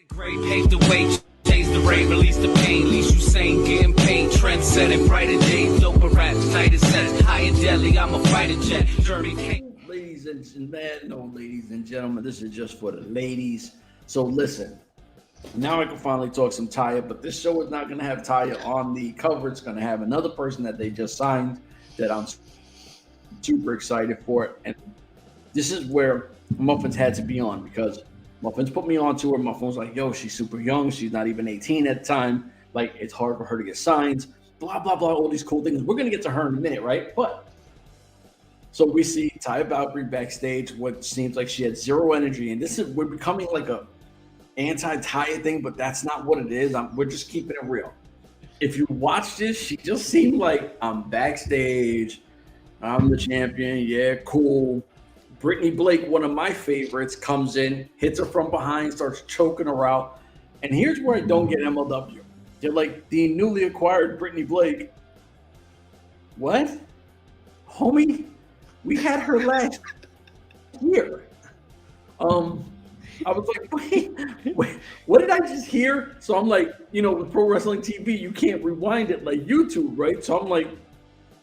Great, paved the way, changed the rate, release the pain, least you sane, getting paid, trend setting, brighter days, doper raps, tighter sets, high and deadly, I'm a fighter jet, journey came. Ladies and gentlemen, this is just for the ladies. So listen, now I can finally talk some Taya, but this show is not going to have Taya on the cover. It's going to have another person that they just signed that I'm super excited for. And this is where Muffins had to be on, because Muffins put me on to her. Muffins was like, yo, she's super young. She's not even 18 at the time. Like, it's hard for her to get signed, blah, blah, blah, all these cool things. We're going to get to her in a minute, right? But so we see Taya Valkyrie backstage, what seems like she had zero energy. And we're becoming like a anti-Taya thing, but that's not what it is. We're just keeping it real. If you watch this, she just seemed like, I'm backstage. I'm the champion. Yeah, cool. Brittany Blake, one of my favorites, comes in, hits her from behind, starts choking her out. And here's where I don't get MLW. They're like, the newly acquired Brittany Blake. What? Homie, we had her last year. I was like, wait, what did I just hear? So I'm like, with Pro Wrestling TV, you can't rewind it like YouTube, right? So I'm like,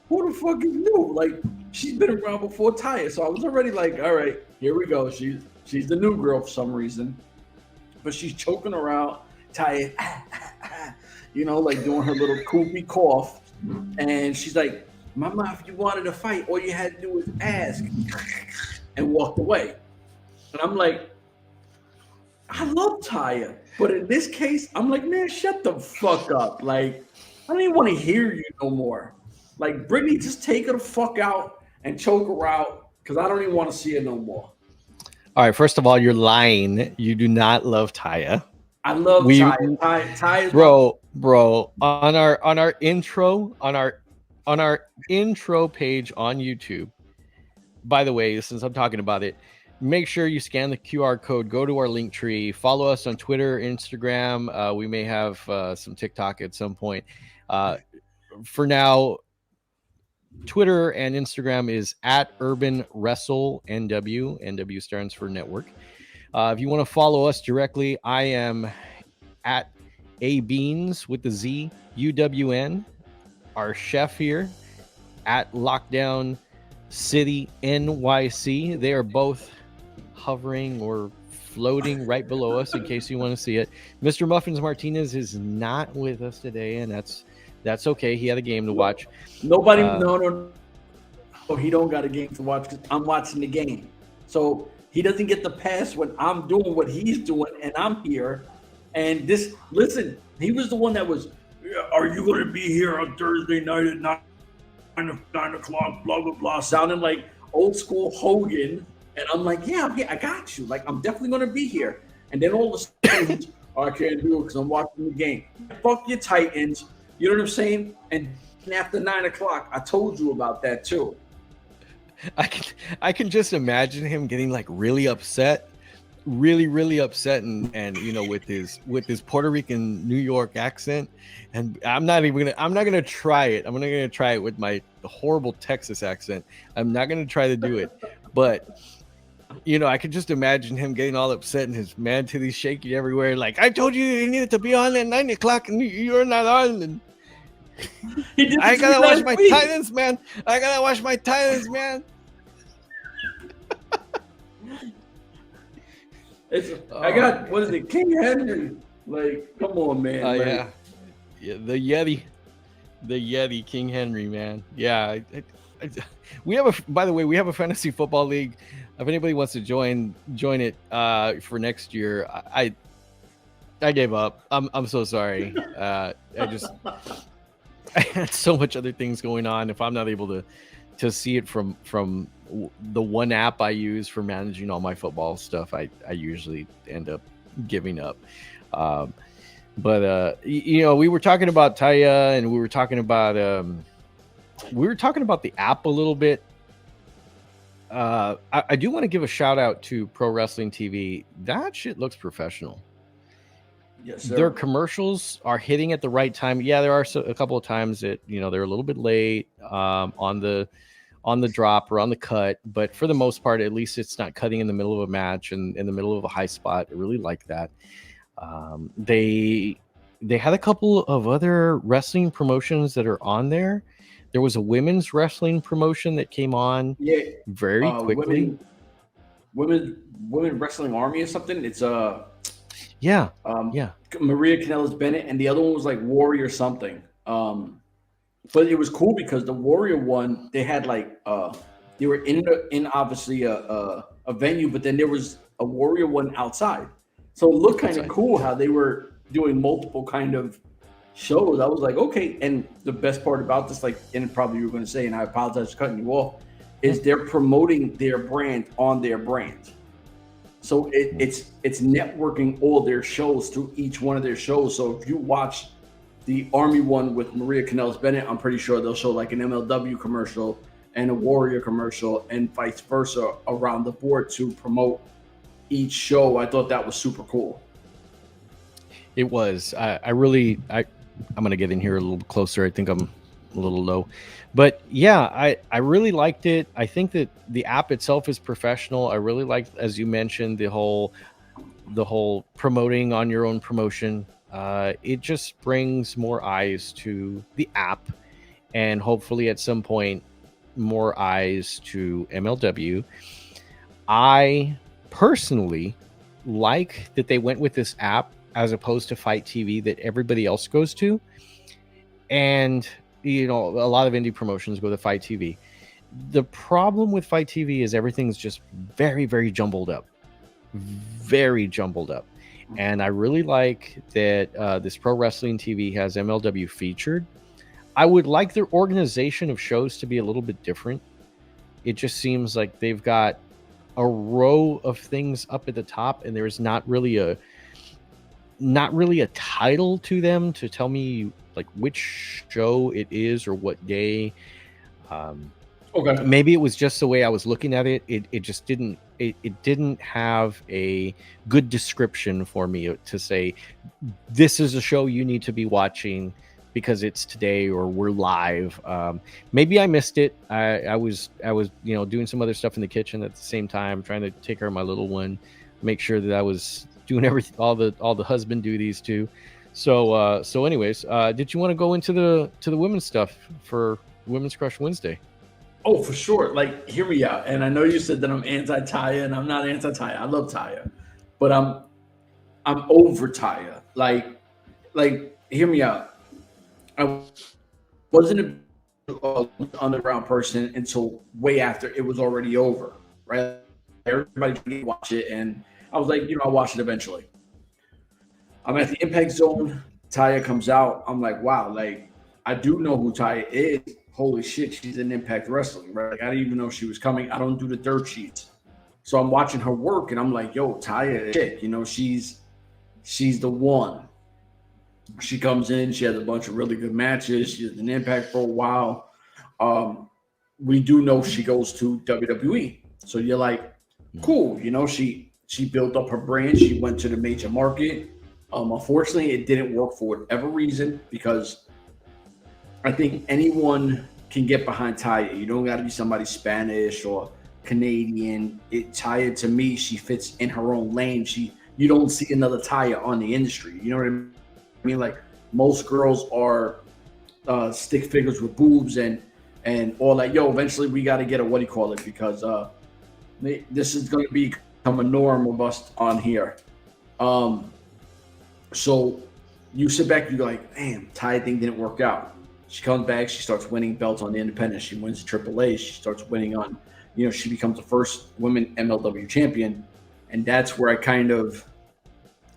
who the fuck is new? Like, she's been around before Taya. So I was already like, all right, here we go. She's the new girl for some reason. But she's choking her out. Taya, like doing her little koopy cough. And she's like, Mama, if you wanted to fight, all you had to do was ask. And walked away. And I'm like, I love Taya. But in this case, I'm like, man, shut the fuck up. Like, I don't even want to hear you no more. Like, Brittany, just take her the fuck out and choke her out, because I don't even want to see her no more. All right, first of all, you're lying. You do not love Taya. I love Taya. Taya, bro. On our intro page on YouTube. By the way, since I'm talking about it, make sure you scan the QR code. Go to our LINKTREE. Follow us on Twitter, Instagram. We may have some TikTok at some point. For now, Twitter and Instagram is at Urban Wrestle NW. NW stands for network. If you want to follow us directly, I am at ABeans with the Z UWN. Our chef here at Lockdown City NYC. They are both hovering or floating right below us in case you want to see it. Mr. Muffins Martinez is not with us today, and that's okay. He had a game to watch. Nobody, no. He don't got a game to watch, because I'm watching the game. So he doesn't get the pass when I'm doing what he's doing and I'm here. And listen, he was the one that was, are you going to be here on Thursday night at 9 o'clock, blah, blah, blah, sounding like old school Hogan. And I'm like, yeah, I got you. Like, I'm definitely going to be here. And then all of a sudden, I can't do it because I'm watching the game. Fuck your Titans. You know what I'm saying? And after 9 o'clock, I told you about that too. I can just imagine him getting like really upset, really upset, and with his Puerto Rican New York accent. And I'm not gonna try it. I'm not gonna try it with my horrible Texas accent. I'm not gonna try to do it. But I could just imagine him getting all upset and his man titties shaking everywhere. Like, I told you needed to be on at 9 o'clock and you're not on. And I gotta watch my Titans, man. I got, what is it, King Henry? Like, come on, man. Yeah, the Yeti, King Henry, man. Yeah, we have a fantasy football league. If anybody wants to join it for next year, I gave up. I'm so sorry. I had so much other things going on. If I'm not able to see it from the one app I use for managing all my football stuff, I usually end up giving up. But we were talking about Taya, and we were talking about the app a little bit. I do want to give a shout out to Pro Wrestling TV. That shit looks professional. Yes, sir. Their commercials are hitting at the right time. Yeah, there are a couple of times that they're a little bit late on the drop or on the cut, but for the most part, at least it's not cutting in the middle of a match and in the middle of a high spot. I really like that. They had a couple of other wrestling promotions that are on there. There was a women's wrestling promotion that came on Yeah, very quickly. Women wrestling army or something. It's Yeah. Maria Kanellis Bennett, and the other one was like Warrior something. But it was cool because the Warrior one, they had like they were in obviously a venue, but then there was a Warrior one outside. So it looked kind of cool how they were doing multiple kind of shows. I was like, okay. And the best part about this, like, and probably you were going to say, and I apologize for cutting you off, is they're promoting their brand on their brand. So it's networking all their shows through each one of their shows. So if you watch the Army one with Maria Kanellis Bennett, I'm pretty sure they'll show like an MLW commercial and a Warrior commercial and vice versa around the board to promote each show. I thought that was super cool. It was. I'm going to get in here a little closer. I think I'm a little low. But yeah, I really liked it. I think that the app itself is professional. I really liked, as you mentioned, the whole promoting on your own promotion. It just brings more eyes to the app, and hopefully at some point more eyes to MLW. I personally like that they went with this app as opposed to Fight TV that everybody else goes to. And you know, a lot of indie promotions go to Fight TV. The problem with Fight TV is everything's just very, very jumbled up. Very jumbled up. And I really like that this Pro Wrestling TV has MLW featured. I would like their organization of shows to be a little bit different. It just seems like they've got a row of things up at the top, and there's not really a title to them to tell me like which show it is or what day. Okay. Maybe it was just the way I was looking at it. It just didn't. It didn't have a good description for me to say this is a show you need to be watching because it's today or we're live. Maybe I missed it. I was doing some other stuff in the kitchen at the same time, trying to take care of my little one, make sure that I was doing everything, all the husband duties too. So anyways, did you want to go into the women's stuff for Women's Crush Wednesday? Oh, for sure. Like, hear me out. And I know you said that I'm anti-Taya, and I'm not anti-Taya. I love Taya, but I'm over Taya. Like, hear me out. I wasn't an underground person until way after it was already over, right? Everybody could watch it, and I was like, I'll watch it eventually. I'm at the Impact Zone. Taya comes out. I'm like, wow, like, I do know who Taya is. Holy shit, she's in Impact Wrestling, right? Like, I didn't even know she was coming. I don't do the dirt sheets. So I'm watching her work, and I'm like, yo, Taya, shit. She's the one. She comes in. She has a bunch of really good matches. She's in Impact for a while. We do know she goes to WWE. So you're like, cool. She built up her brand. She went to the major market. Unfortunately, it didn't work for whatever reason because I think anyone can get behind Taya. You don't got to be somebody Spanish or Canadian. Taya, to me, she fits in her own lane. You don't see another Taya on the industry. You know what I mean? Like, most girls are stick figures with boobs and all that. Yo, eventually we got to get a because this is going to become a norm of us on here. So you sit back, you're like, damn, Taya thing didn't work out. She comes back, she starts winning belts on the independent. She wins the AAA. She starts winning on, she becomes the first women MLW champion. And that's where I kind of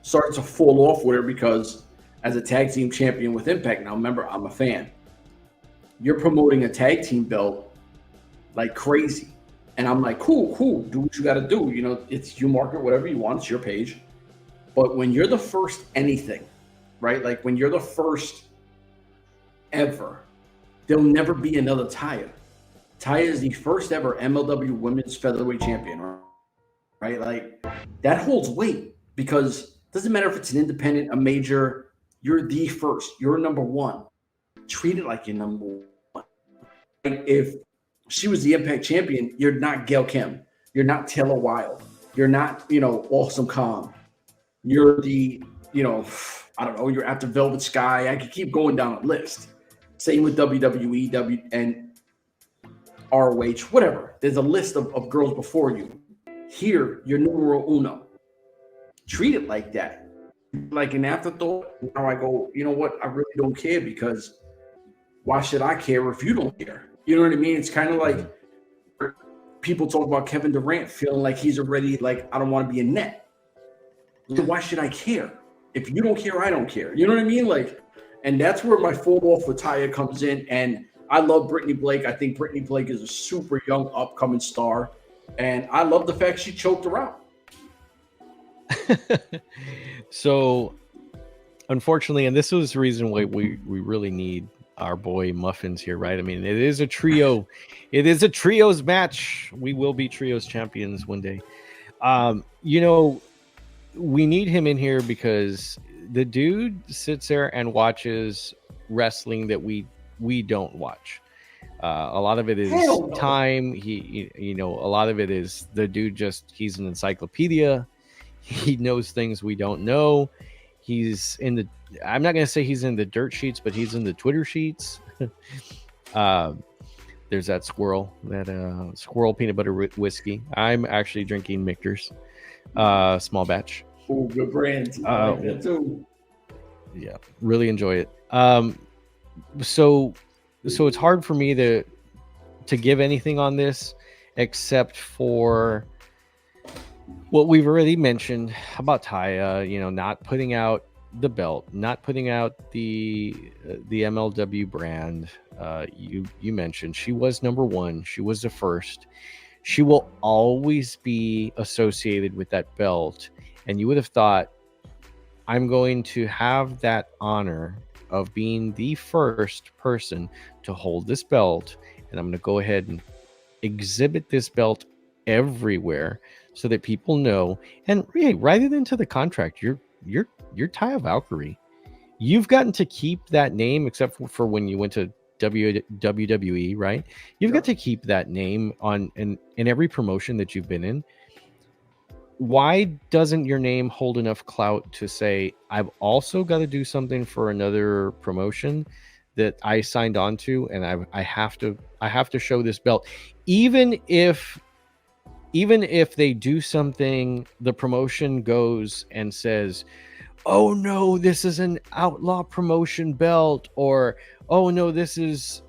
started to fall off with her because as a tag team champion with Impact, now remember, I'm a fan. You're promoting a tag team belt like crazy. And I'm like, cool, do what you got to do. It's you market whatever you want. It's your page. But when you're the first anything, right? Like when you're the first ever, there'll never be another Taya. Taya is the first ever MLW Women's Featherweight Champion, right? Like, that holds weight because it doesn't matter if it's an independent, a major, you're the first. You're number one. Treat it like you're number one. Like, if she was the Impact Champion, you're not Gail Kim. You're not Taylor Wilde. You're not, Awesome Kong. You're the I don't know, you're after Velvet Sky. I could keep going down the list. Same with WWE, and ROH, whatever. There's a list of girls before you. Here, you're numero uno. Treat it like that. Like an afterthought. Now I go, you know what? I really don't care, because why should I care if you don't care? You know what I mean? It's kind of like people talk about Kevin Durant feeling like he's already like, I don't want to be a net. So why should I care? If you don't care, I don't care. You know what I mean? Like, and that's where my fall off with Taya comes in. And I love Brittany Blake. I think Brittany Blake is a super young upcoming star. And I love the fact she choked her out. So, unfortunately, and this was the reason why we really need our boy Muffins here, right? I mean, it is a trio. It is a trios match. We will be trios champions one day. We need him in here because the dude sits there and watches wrestling that we don't watch. A lot of it is time. A lot of it is the dude he's an encyclopedia. He knows things we don't know. He's in the, I'm not going to say he's in the dirt sheets, but he's in the Twitter sheets. There's that squirrel peanut butter whiskey. I'm actually drinking Michter's small batch. Oh, good brand. I like that too. Yeah, really enjoy it. So it's hard for me to give anything on this except for what we've already mentioned about Taya, not putting out the belt, not putting out the MLW brand. You mentioned she was number one. She was the first. She will always be associated with that belt. And you would have thought, I'm going to have that honor of being the first person to hold this belt, and I'm going to go ahead and exhibit this belt everywhere so that people know. And hey, write it into the contract. You're Taya Valkyrie. You've gotten to keep that name, except for when you went to WWE, right? You've got to keep that name in every promotion that you've been in. Why doesn't your name hold enough clout to say, I've also got to do something for another promotion that I signed on to, and I have to show this belt, even if they do something, the promotion goes and says, oh no, this is an outlaw promotion belt, or oh no, this is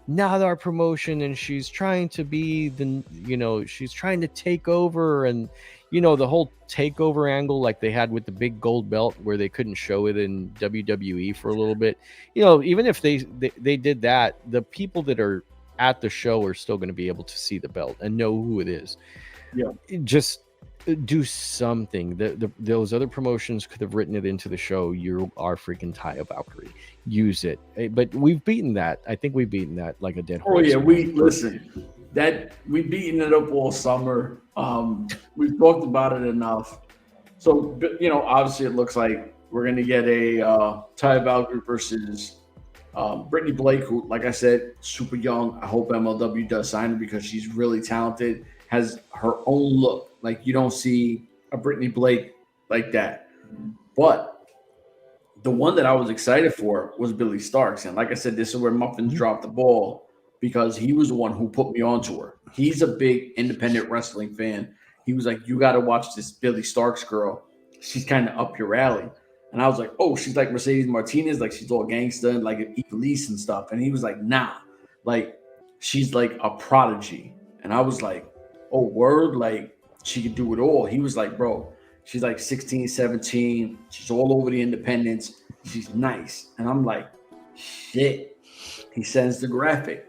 not our promotion, and she's trying to be she's trying to take over, and the whole takeover angle like they had with the big gold belt where they couldn't show it in WWE for a little bit. Even if they did that, the people that are at the show are still going to be able to see the belt and know who it is. Yeah, just do something. Those other promotions could have written it into the show. You are freaking Taya Valkyrie. Use it. But we've beaten that. I think we've beaten that like a dead horse. Oh yeah, we've beaten it up all summer. We've talked about it enough. So obviously it looks like we're gonna get a Taya Valkyrie versus Brittany Blake, who, like I said, super young. I hope MLW does sign her because she's really talented. Has her own look. Like, you don't see a Brittany Blake like that. But the one that I was excited for was Billy Starks. And like I said, this is where Muffins dropped the ball, because he was the one who put me onto her. He's a big independent wrestling fan. He was like, you got to watch this Billy Starks girl. She's kind of up your alley. And I was like, oh, she's like Mercedes Martinez. Like, she's all gangsta and like Ivelisse and stuff. And he was like, nah, like she's like a prodigy. And I was like, oh, word, like she could do it all. He was like, bro, she's like 16, 17. She's all over the independents. She's nice. And I'm like, shit. He sends the graphic.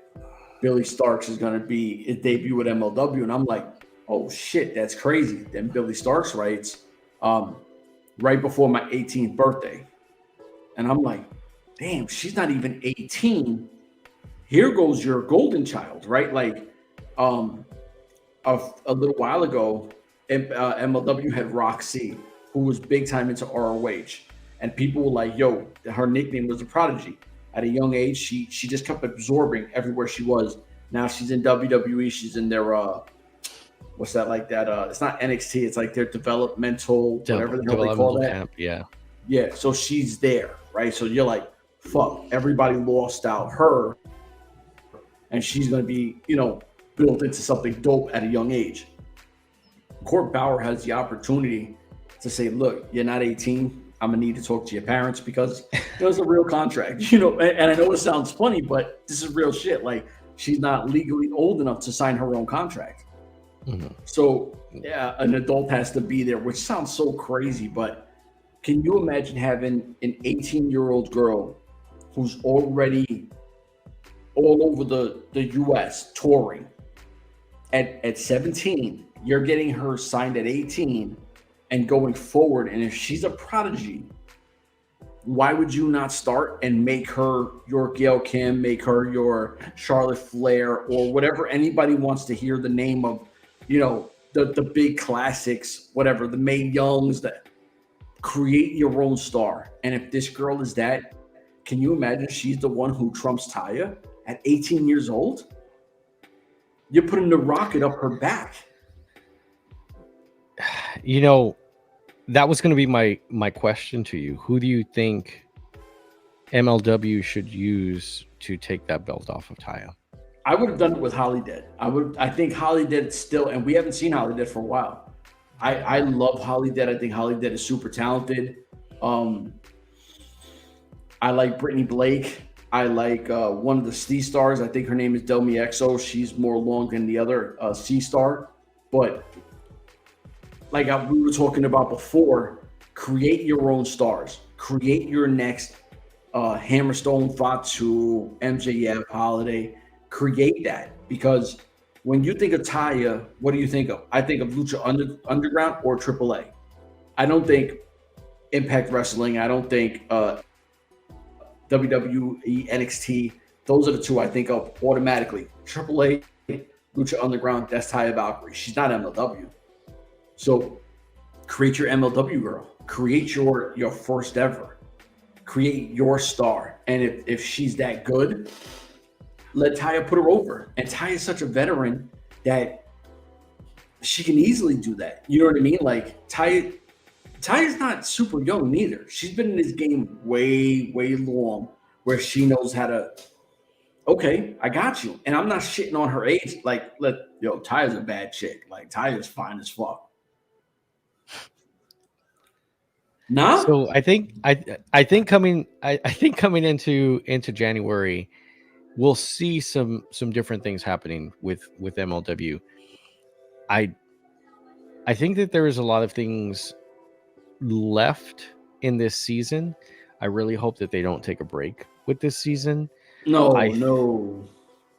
Billy Starks is going to be his debut at MLW. And I'm like, oh, shit, that's crazy. Then Billy Starks writes, right before my 18th birthday. And I'm like, damn, she's not even 18. Here goes your golden child, right? Like, a little while ago, MLW had Roxy, who was big time into ROH, and people were like, "Yo, her nickname was a prodigy." At a young age, she just kept absorbing everywhere she was. Now she's in WWE. She's in their what's that like that? It's not NXT. It's like their developmental, whatever the hell they call developmental that. camp. Yeah. Yeah. So she's there, right? So you're like, fuck, everybody lost out her, and she's going to be, built into something dope at a young age. Court Bauer has the opportunity to say, look, you're not 18. I'm going to need to talk to your parents because it was a real contract, and I know it sounds funny, but this is real shit. Like, she's not legally old enough to sign her own contract. Mm-hmm. So, yeah, an adult has to be there, which sounds so crazy, but can you imagine having an 18-year-old girl who's already all over the U.S. touring at 17? You're getting her signed at 18 and going forward. And if she's a prodigy, why would you not start and make her your Gail Kim, make her your Charlotte Flair, or whatever anybody wants to hear the name of, the big classics, whatever, the Mae Youngs, that create your own star. And if this girl is that, can you imagine she's the one who trumps Taya at 18 years old? You're putting the rocket up her back. That was going to be my question to you. Who do you think MLW should use to take that belt off of Taya? I would have done it with Holly Dead. I think Holly Dead still, and we haven't seen Holly Dead for a while. I love Holly Dead. I think Holly Dead is super talented. I like Brittany Blake. I like one of the C stars. I think her name is Delmi Exo. She's more long than the other C star. But like we were talking about before, create your own stars. Create your next Hammerstone, Fatu, MJF, Holiday. Create that, because when you think of Taya, what do you think of? I think of Lucha Underground or AAA. I don't think Impact Wrestling. I don't think WWE, NXT. Those are the two I think of automatically. AAA, Lucha Underground, that's Taya Valkyrie. She's not MLW. So create your MLW girl. Create your first ever. Create your star. And if she's that good, let Taya put her over. And Taya is such a veteran that she can easily do that. You know what I mean? Like, Taya's not super young neither. She's been in this game way, way long, where she knows how to, okay, I got you. And I'm not shitting on her age. Like, Taya's a bad chick. Like, Taya's fine as fuck. No. So I think coming into January, we'll see some different things happening with MLW. I think that there is a lot of things left in this season. I really hope that they don't take a break with this season. No.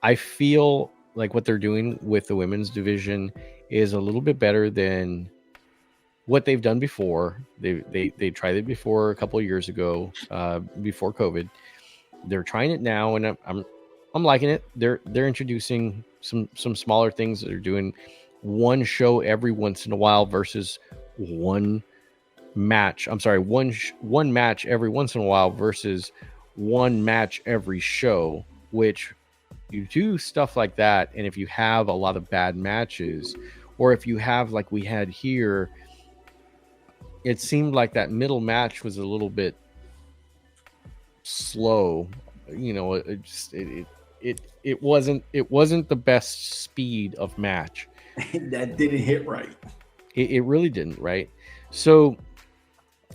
I feel like what they're doing with the women's division is a little bit better than what they've done before. They tried it before a couple of years ago, before COVID. They're trying it now, and I'm liking it. They're introducing some smaller things. They're doing one show every once in a while versus one match. I'm sorry, one match every once in a while versus one match every show, which you do stuff like that. And if you have a lot of bad matches, or if you have, like we had here, it seemed like that middle match was a little bit slow. It wasn't the best speed of match. That didn't hit right. It really didn't, right? So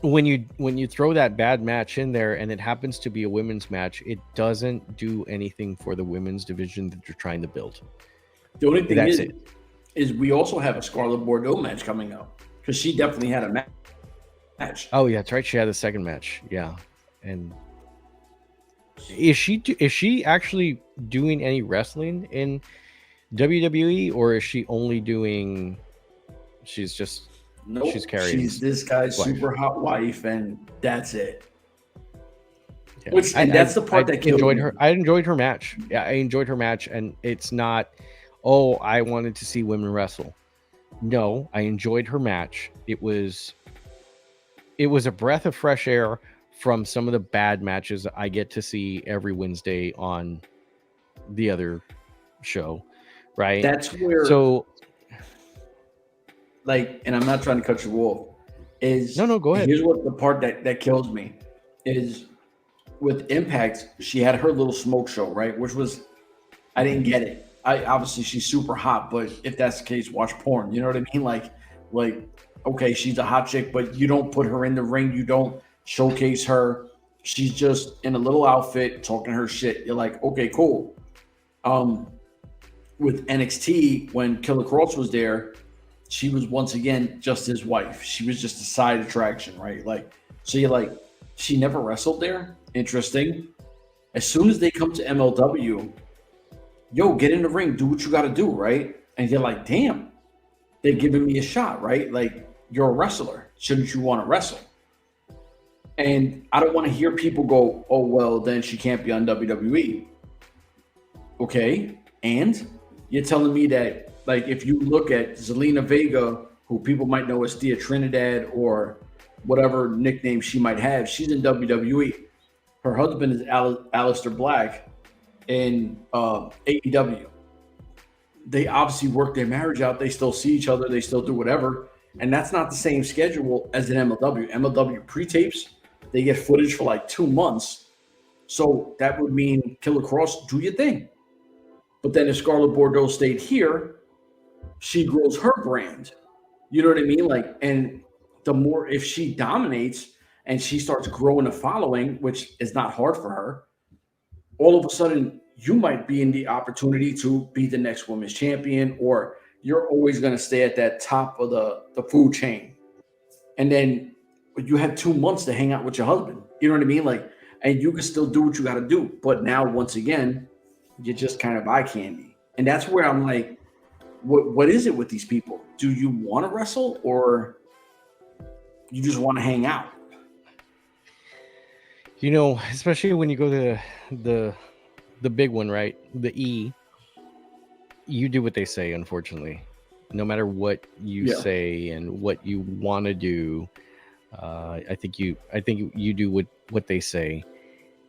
when you throw that bad match in there and it happens to be a women's match, it doesn't do anything for the women's division that you're trying to build. The only thing is we also have a Scarlett Bordeaux match coming up, because she definitely had a match. Oh yeah, that's right. She had a second match. Yeah. And is she actually doing any wrestling in WWE, or is she only doing? She's just she's carrying. She's this guy's wife. Super hot wife, and that's it. Yeah. That's the part that killed me. I enjoyed her match. Yeah, I enjoyed her match, and it's not. Oh, I wanted to see women wrestle. No, I enjoyed her match. It was a breath of fresh air from some of the bad matches I get to see every Wednesday on the other show, right? That's where. So like, and I'm not trying to cut you off, is No, go ahead. here's what the part that kills me is with Impact, she had her little smoke show, right? Which was, I didn't get it. I obviously she's super hot, but if that's the case, watch porn. You know what I mean? Like, okay, she's a hot chick, but you don't put her in the ring. You don't showcase her. She's just in a little outfit talking her shit. You're like, okay, cool. With NXT, when Killer Cross was there, she was once again just his wife. She was just a side attraction, right? Like, so you're like, she never wrestled there. Interesting. As soon as they come to MLW, yo, get in the ring, do what you got to do, right? And you're like, damn, they're giving me a shot, right? Like, you're a wrestler. Shouldn't you want to wrestle? And I don't want to hear people go, oh, well, then she can't be on WWE. Okay. And you're telling me that, like, if you look at Zelina Vega, who people might know as Thea Trinidad or whatever nickname she might have, she's in WWE. Her husband is Aleister Black in AEW. They obviously work their marriage out. They still see each other. They still do whatever. And that's not the same schedule as an MLW. MLW pre-tapes, they get footage for like 2 months. So that would mean Killer Cross, do your thing. But then if Scarlett Bordeaux stayed here, she grows her brand. You know what I mean? Like, and the more, if she dominates and she starts growing a following, which is not hard for her, all of a sudden you might be in the opportunity to be the next women's champion, or you're always going to stay at that top of the food chain. And then you have 2 months to hang out with your husband. You know what I mean? Like, and you can still do what you got to do. But now, once again, you're just kind of eye candy. And that's where I'm like, what is it with these people? Do you want to wrestle, or you just want to hang out? You know, especially when you go to the big one, right? The E, you do what they say, unfortunately. No matter what you say and what you want to do, I think you do what they say.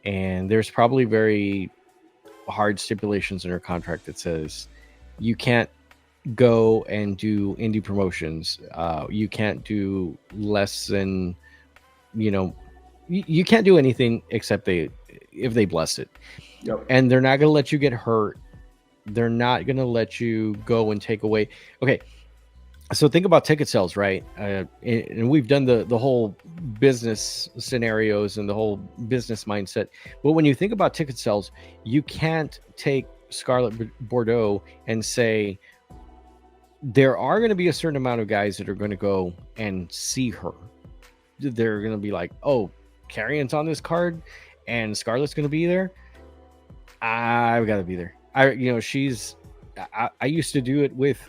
And there's probably very hard stipulations in her contract that says you can't go and do indie promotions. You can't do less than, you can't do anything except if they bless it. Yep. And they're not going to let you get hurt. They're not going to let you go and take away. Okay. So think about ticket sales, right? And we've done the whole business scenarios and the whole business mindset. But when you think about ticket sales, you can't take Scarlett Bordeaux and say, there are going to be a certain amount of guys that are going to go and see her. They're going to be like, oh, Carrion's on this card and Scarlett's going to be there. I've got to be there. I used to do it with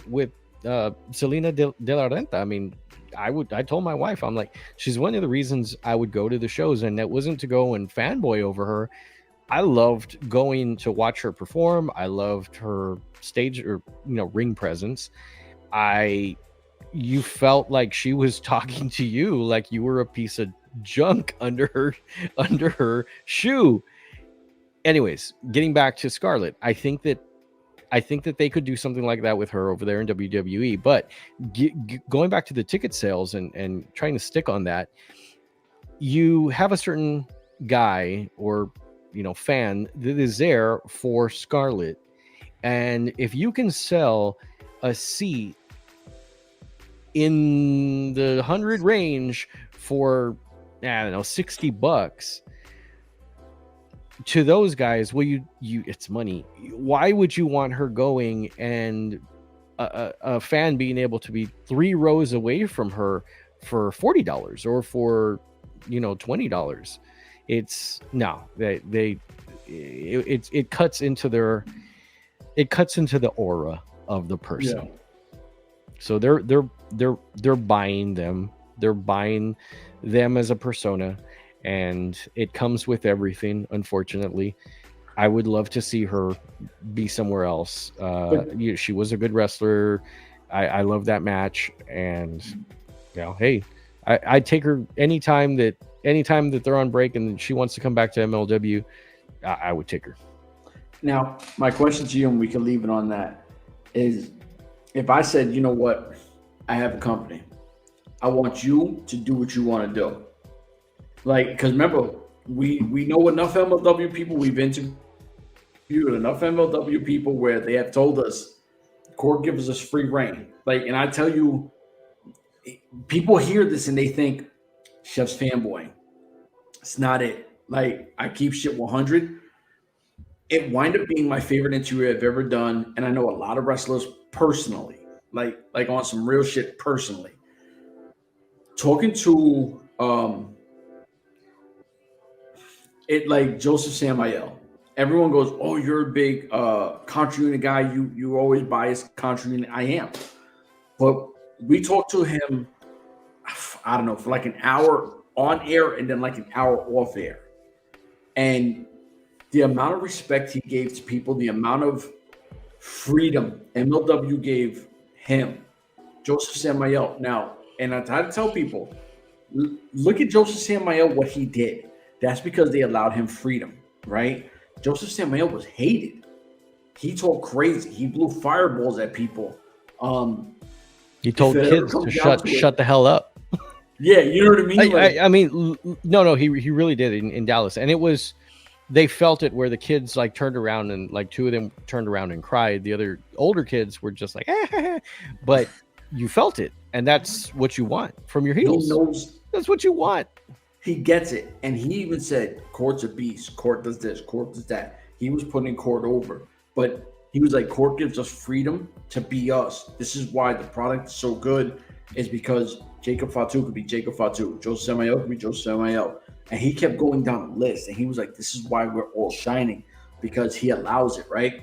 Salina de la Renta. I mean, I told my wife, I'm like, she's one of the reasons I would go to the shows, and that wasn't to go and fanboy over her. I loved going to watch her perform. I loved her stage or ring presence. You felt like she was talking to you like you were a piece of junk under her shoe. Anyways, getting back to Scarlett, I think that they could do something like that with her over there in WWE. But going back to the ticket sales and trying to stick on that, you have a certain guy or fan that is there for Scarlett, and if you can sell a seat in the 100 range for, I don't know, $60 to those guys, well, you it's money. Why would you want her going and a fan being able to be 3 rows away from her for $40 or for $20? It's no, it cuts into the aura of the person. Yeah. So they're buying them. They're buying them as a persona, and it comes with everything. Unfortunately, I would love to see her be somewhere else. She was a good wrestler. I love that match, and hey, I'd take her anytime that they're on break and she wants to come back to MLW. I would take her. Now, my question to you, and we can leave it on that, is if I said, you know what, I have a company. I want you to do what you want to do. Like, because remember, we know enough MLW people. We've interviewed enough MLW people where they have told us, Court gives us free reign. Like, and I tell you, people hear this and they think Chef's fanboy. It's not it. Like, I keep shit 100. It wind up being my favorite interview I've ever done, and I know a lot of wrestlers personally, like on some real shit personally. Talking to it like Josef Samael. Everyone goes, "Oh, you're a big contra unit guy. You always bias contra unit." I am, but we talked to him. I don't know, for like an hour on air and then like an hour off air, and the amount of respect he gave to people, the amount of freedom MLW gave him, Josef Samael. Now, and I try to tell people, look at Josef Samael, what he did. That's because they allowed him freedom, right? Josef Samael was hated. He talked crazy. He blew fireballs at people. He told kids to shut the hell up. Yeah, you know what I mean? I mean, no, he really did in Dallas, and it was. They felt it where the kids like turned around and like two of them turned around and cried. The other older kids were just like, but you felt it. And that's what you want from your heels. He knows that's what you want. He gets it. And he even said, Court's a beast. Court does this. Court does that. He was putting Court over. But he was like, Court gives us freedom to be us. This is why the product is so good, is because Jacob Fatu could be Jacob Fatu. Josef Samael could be Josef Samael. And he kept going down the list. And he was like, this is why we're all shining, because he allows it, right?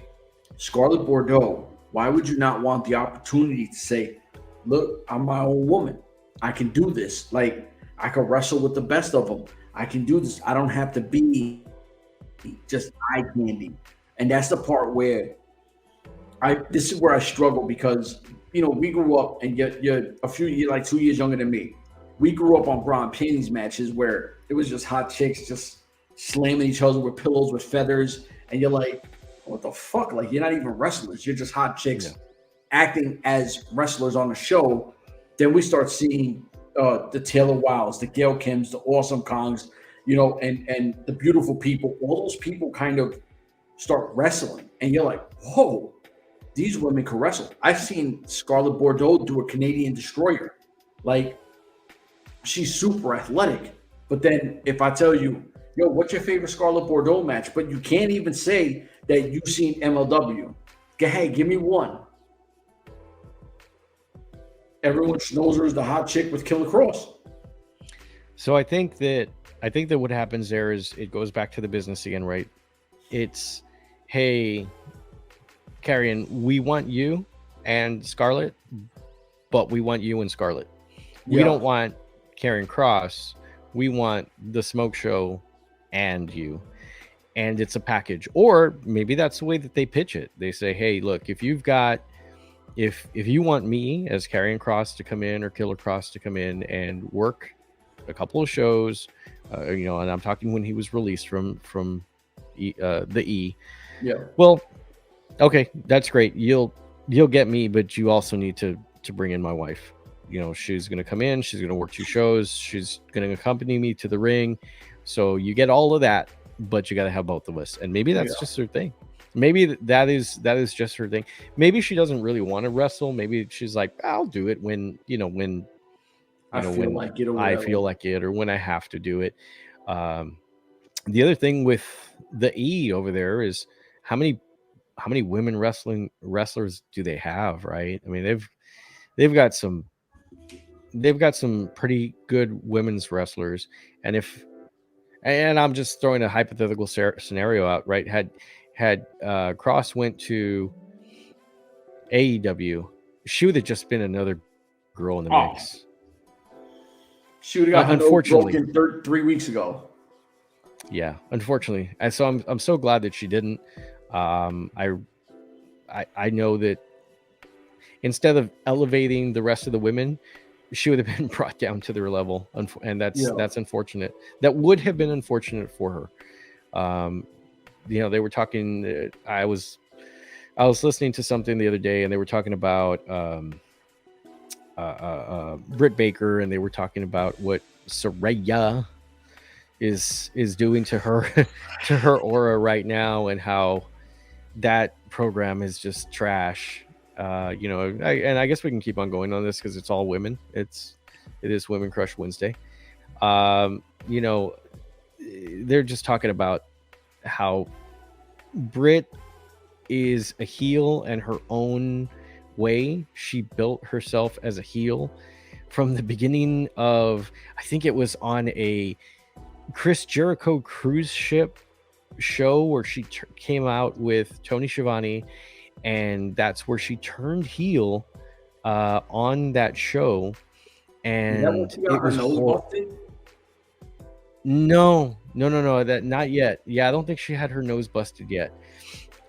Scarlett Bordeaux, why would you not want the opportunity to say, look, I'm my own woman. I can do this. Like, I can wrestle with the best of them. I can do this. I don't have to be just eye candy. And that's the part where this is where I struggle, because, you know, we grew up, and you're a few years, like 2 years younger than me. We grew up on bra and panties matches where it was just hot chicks just slamming each other with pillows with feathers. And you're like, what the fuck? Like, you're not even wrestlers. You're just hot chicks acting as wrestlers on the show. Then we start seeing the Taylor Wilds, the Gail Kims, the Awesome Kongs, you know, and the beautiful people. All those people kind of start wrestling. And you're like, whoa, these women can wrestle. I've seen Scarlett Bordeaux do a Canadian Destroyer. Like, she's super athletic. But then if I tell you, yo, what's your favorite Scarlett Bordeaux match? But you can't even say that you've seen MLW. Hey, give me one. Everyone knows her as the hot chick with Killer Cross. So I think that what happens there is it goes back to the business again, right? It's, hey, Karrion, we want you and Scarlett, but we want you and Scarlett. We don't want Karrion Kross. We want the Smoke Show and you. And it's a package. Or maybe that's the way that they pitch it. They say, hey, look, if you want me as Karrion Kross to come in, or Killer Kross to come in and work a couple of shows, you know, and I'm talking when he was released from the E. Yeah. Well, okay, that's great. You'll get me, but you also need to bring in my wife. You know, she's going to come in, she's going to work 2 shows, she's going to accompany me to the ring. So you get all of that, but you got to have both of us. And maybe that's just her thing. Maybe that is just her thing. Maybe she doesn't really want to wrestle. Maybe she's like, I'll do it when I feel like it, or when I have to do it. The other thing with the E over there is how many women wrestlers do they have, right? I mean, they've got some pretty good women's wrestlers. And I'm just throwing a hypothetical scenario out, right? Had Cross went to AEW, she would have just been another girl in the mix. She would have got broken 3 weeks ago. Yeah, unfortunately. And so I'm so glad that she didn't. I know that instead of elevating the rest of the women, she would have been brought down to their level, and that's unfortunate. That would have been unfortunate for her. You know, they were talking. I was listening to something the other day, and they were talking about Brit Baker, and they were talking about what Saraya is doing to her to her aura right now, and how that program is just trash. And I guess we can keep on going on this because it's all women. It is Women Crush Wednesday. You know, they're just talking about how Brit is a heel in her own way. She built herself as a heel from the beginning of, I think it was on a Chris Jericho cruise ship show where she came out with Tony Schiavone, and that's where she turned heel on that show. And it was horrible. No, that not yet. Yeah, I don't think she had her nose busted yet.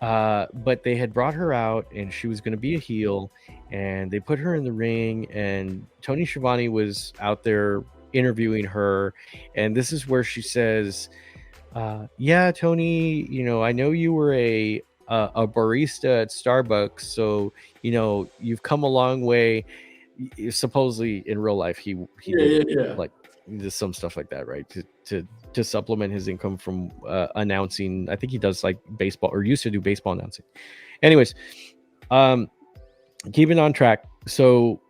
But they had brought her out, and she was going to be a heel, and they put her in the ring, and Tony Schiavone was out there interviewing her, and this is where she says, yeah, Tony, I know you were a barista at Starbucks, so you've come a long way. Supposedly in real life, he did like just some stuff like that, right? To supplement his income from announcing. I think he does like baseball, or used to do baseball announcing. Anyways, keeping on track. So,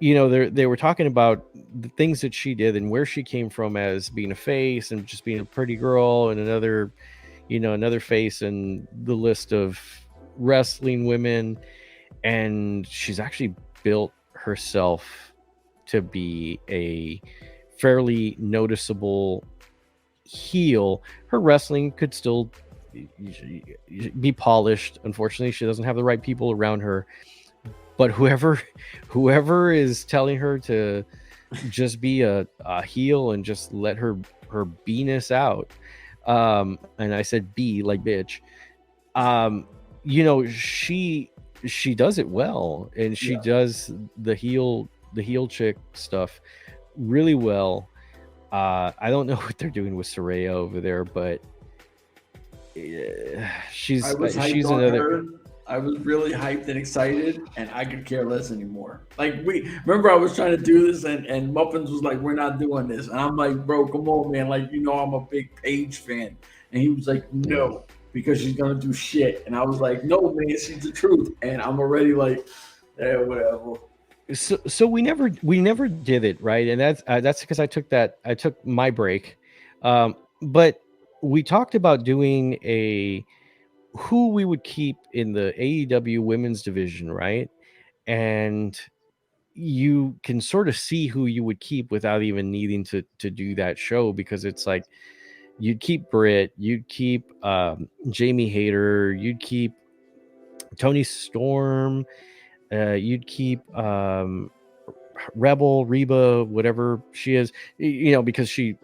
they were talking about the things that she did and where she came from as being a face and just being a pretty girl, and another face in the list of wrestling women. And she's actually built herself to be a fairly noticeable heel. Her wrestling could still be polished. Unfortunately, she doesn't have the right people around her. But whoever is telling her to just be a heel and just let her beeness out, and I said be like bitch, she does it well, and she does the heel chick stuff really well. I don't know what they're doing with Saraya over there, but she's another. I was really hyped and excited, and I could care less anymore. Like, remember I was trying to do this, and Muffins was like, "We're not doing this," and I'm like, "Bro, come on, man! Like, I'm a big Paige fan," and he was like, "No, because she's gonna do shit," and I was like, "No, man, she's the truth," and I'm already like, "Yeah, whatever." So we never did it, right? And that's because I took my break, but we talked about doing who we would keep in the AEW women's division, right? And you can sort of see who you would keep without even needing to do that show, because it's like you'd keep Britt, you'd keep Jamie Hayter, you'd keep Tony Storm, you'd keep Rebel, Reba, whatever she is, because she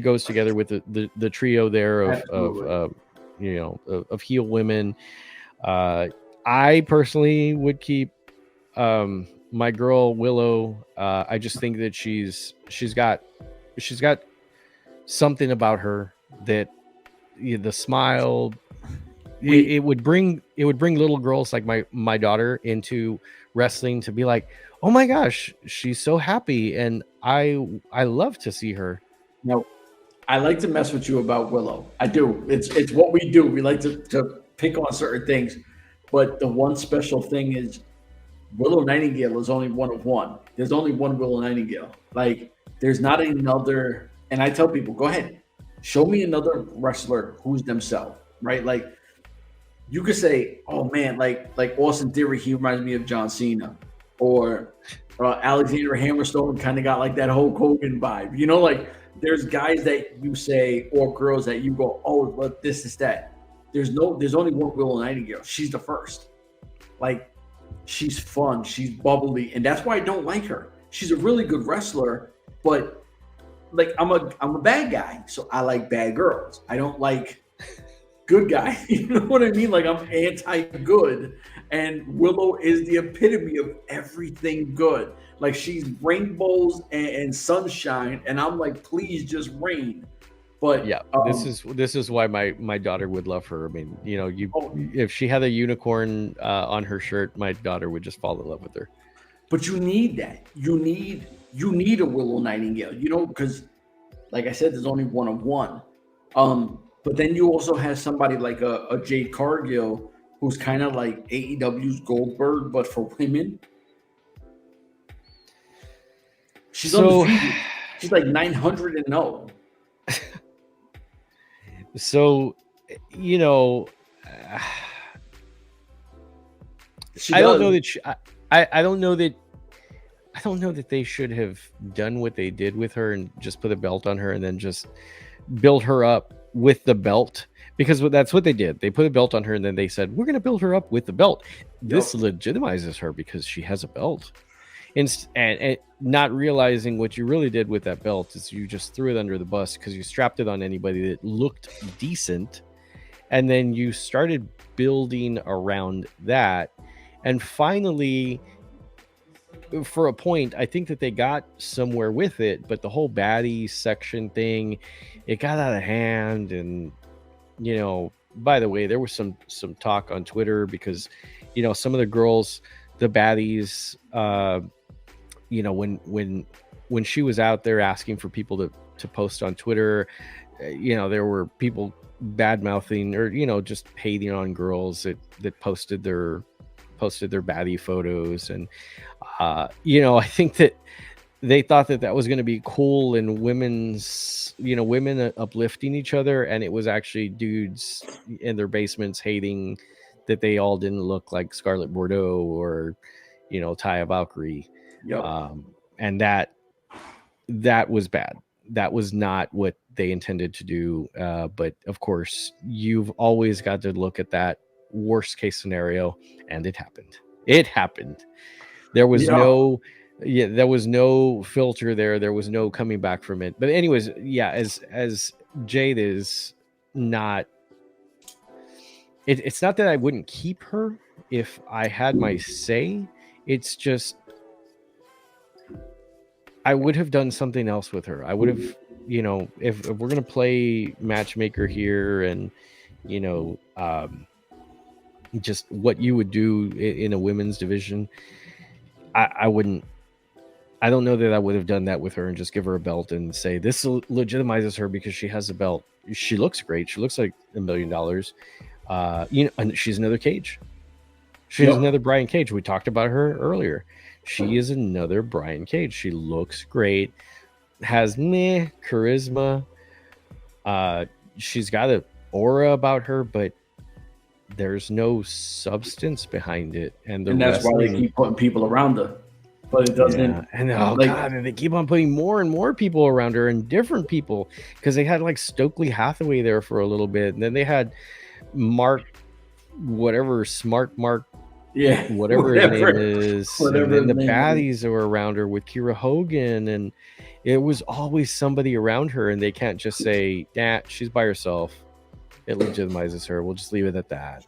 goes together with the trio there of heel women. I personally would keep my girl Willow. I just think that she's got something about her that the smile. It would bring little girls like my daughter into wrestling to be like, oh my gosh, she's so happy, and I love to see her. No, I like to mess with you about Willow. I do. It's what we do. We like to pick on certain things, but the one special thing is Willow Nightingale is only one of one. There's only one Willow Nightingale. Like, there's not another. And I tell people, go ahead, show me another wrestler who's themselves, right? Like, you could say, oh man, like Austin Theory, he reminds me of John Cena, or Alexander Hammerstone kind of got like that Hulk Hogan vibe. Like, there's guys that you say, or girls that you go, oh, but this is that. There's only one Willow Nightingale. She's the first. Like, she's fun, she's bubbly, and that's why I don't like her. She's a really good wrestler, but like I'm a bad guy, so I like bad girls. I don't like good guy. You know what I mean? Like, I'm anti-good, and Willow is the epitome of everything good. Like, she's rainbows and sunshine, and I'm like, please just rain. But yeah, this is why my daughter would love her. I mean, if she had a unicorn on her shirt, my daughter would just fall in love with her. But you need that. You need a Willow Nightingale, because like I said, there's only one of one. But then you also have somebody like a Jade Cargill, who's kind of like AEW's Goldberg, but for women. She's undefeated. She's like 900-0. So, She I don't does. know that I don't know that they should have done what they did with her and just put a belt on her and then just build her up with the belt, because that's what they did. They put a belt on her and then they said, we're going to build her up with the belt. This legitimizes her because she has a belt. And not realizing what you really did with that belt is you just threw it under the bus because you strapped it on anybody that looked decent. And then you started building around that. And finally, for a point, I think that they got somewhere with it, but the whole baddie section thing, it got out of hand. And, by the way, there was some talk on Twitter because, some of the girls, the baddies, when she was out there asking for people to post on Twitter, there were people bad mouthing or, just hating on girls that posted their baddie photos. And, I think that they thought that was going to be cool and women uplifting each other. And it was actually dudes in their basements hating that they all didn't look like Scarlett Bordeaux or, Taya Valkyrie. Yep. And that was bad. That was not what they intended to do. But of course, you've always got to look at that worst case scenario, and it happened. There was there was no filter there. There was no coming back from it. But anyways, as Jade is not, it's not that I wouldn't keep her if I had my say. It's just, I would have done something else with her. I would have, if we're going to play matchmaker here and, just what you would do in a women's division, I don't know that I would have done that with her and just give her a belt and say, this legitimizes her because she has a belt. She looks great. She looks like $1 million. And she's another Cage. She's another Brian Cage. We talked about her earlier. She is another Brian Cage. She looks great, has charisma. She's got an aura about her, but there's no substance behind it. And that's why they keep putting people around her. But it doesn't. Yeah. And and they keep on putting more and more people around her, and different people, because they had like Stokely Hathaway there for a little bit, and then they had Mark, Smart Mark. Yeah, whatever his name is. And then the baddies are around her with Kira Hogan, and it was always somebody around her, and they can't just say, she's by herself. It legitimizes her. We'll just leave it at that.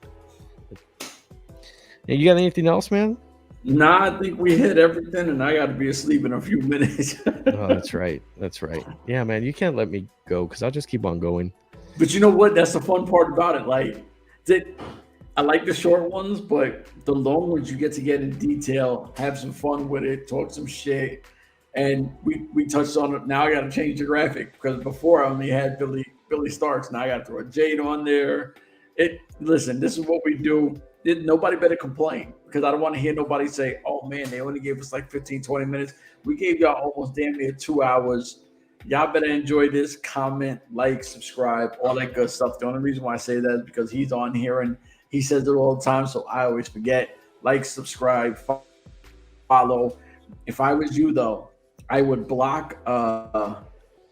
And you got anything else, man? Nah, I think we hit everything, and I got to be asleep in a few minutes. Oh, that's right. Yeah, man, you can't let me go because I'll just keep on going. But you know what? That's the fun part about it. Like, I like the short ones, but the long ones you get in detail, have some fun with it, talk some shit. And we touched on it. Now I got to change the graphic because before I only had Billy Starks. Now I got to throw a Jade on there. Listen, this is what we do. Nobody better complain because I don't want to hear nobody say, oh man, they only gave us like 15, 20 minutes. We gave y'all almost damn near 2 hours. Y'all better enjoy this. Comment, like, subscribe, all that good stuff. The only reason why I say that is because he's on here and he says it all the time, so I always forget. Like, subscribe, follow. If I was you, though, I would block. Oh,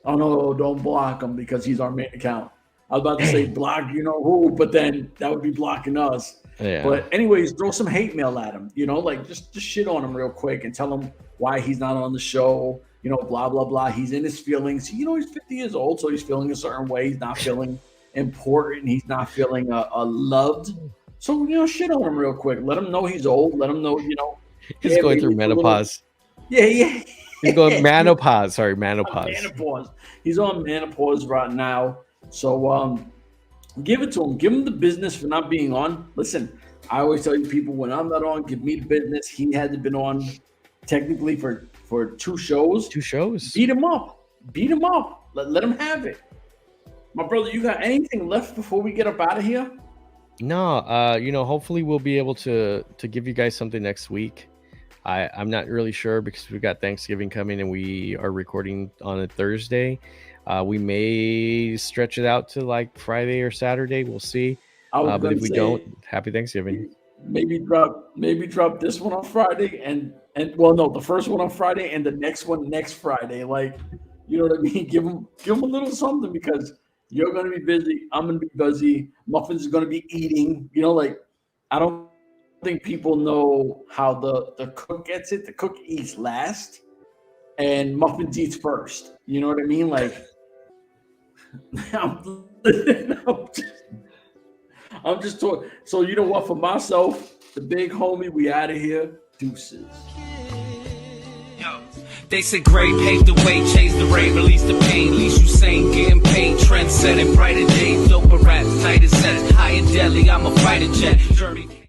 no, don't block him because he's our main account. I was about to say block who, but then that would be blocking us. Yeah. But anyways, throw some hate mail at him. Like just shit on him real quick and tell him why he's not on the show. Blah, blah, blah. He's in his feelings. He's 50 years old, so he's feeling a certain way. He's not feeling important. He's not feeling loved. So, shit on him real quick. Let him know he's old. Let him know, He's going through menopause. Yeah. He's going menopause. Sorry, menopause. Menopause. He's on menopause right now. So, give it to him. Give him the business for not being on. Listen, I always tell you people when I'm not on, give me the business. He had to been on technically for 2 shows. 2 shows. Beat him up. Let him have it. My brother, you got anything left before we get up out of here? No, hopefully we'll be able to give you guys something next week. I'm not really sure because we've got Thanksgiving coming and we are recording on a Thursday. We may stretch it out to like Friday or Saturday. We'll see. But if we don't, happy Thanksgiving. Maybe drop this one on Friday and well, no, the first one on Friday and the next one next Friday. Like, you know what I mean? Give them a little something because you're going to be busy. I'm going to be busy. Muffins is going to be eating. You know, like, I don't think people know how the cook gets it. The cook eats last and Muffins eats first. You know what I mean? Like, I'm just talking. So you know what? For myself, the big homie, we out of here. Deuces. Yo, they said Gray paved the way, chased the ray, released the pain. Least you saying getting paid, trend setting, brighter days, doper raps, tighter sets, high and deadly. I'm a fighter jet. Journey.